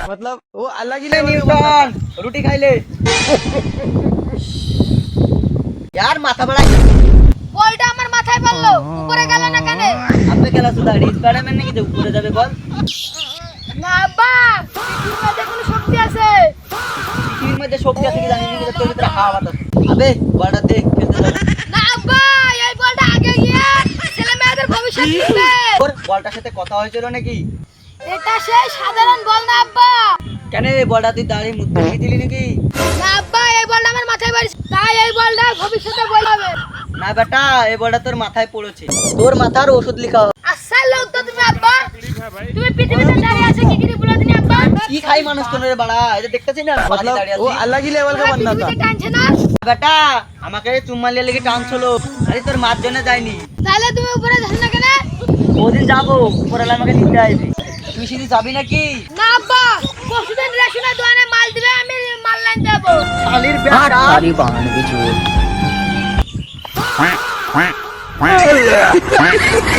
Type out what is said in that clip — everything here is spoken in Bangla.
मतलब वो अलग ही न्यूटन रोटी खाई ले यार माथा बड़ा বলটা আমার মাথায় পড়লো উপরে গেল না কেন? আপনি খেলা শুধু স্পাইডারম্যান নাকি যে উপরে যাবে বল না আব্বা, পৃথিবীর মধ্যে কোনো শক্তি আছে। পৃথিবীর মধ্যে শক্তি আছে কি জানি না কিন্তু তোর ভিতরে হাওয়া বাতাস আবে বলটা দেখ খেলতে যাবে না আব্বা, এই বলটা আগে গিয়ে ছেলে মেয়েদের ভবিষ্যৎ দিবে। ওর বলটার সাথে কথা হয়েছিল নাকি? এটা সেই সাধারণ বল না আব্বা। কেন এই বলটা তুই দাঁড়িয়ে মুদ্রা নিয়ে দিলি নাকি? না আব্বা, এই বলটা আমার মাথায় পড়েছে, তাই এই বলটা ভবিষ্যতে বল হবে। না বেটা এই বলটা তোর মাথায় পড়েছে, তোর মাথার ওষুধ লেখা আচ্ছা লোক তো তুমি আব্বা, তুমি পৃথিবীতে দাঁড়িয়ে আছে কি কি বলে দিনি আব্বা? কি খাই মানুষ কোন রে বাড়া এটা দেখতেছিস না বাড়ি দাঁড়িয়ে আছে वो अलग ही लेवल का बंदा था। পৃথিবীতে টানছে না, বেটা আমাকে চুম্মা লিয়ে লেগে টানছিল আরে তোর মার জন্য যায়নি তাহলে তুমি উপরে যাচ্ছ না কেন? ওদিন যাবো উপরালা আমাকে নিতে আসবি তুই সেদিন যাবি নাকি? না আব্বা, পরশুদিন রেশনের দোকানে মাল দিবে, আমি মাল লাইন দেবো। শালির বেটা सारी बहाने की चोर। quack, quack, quack.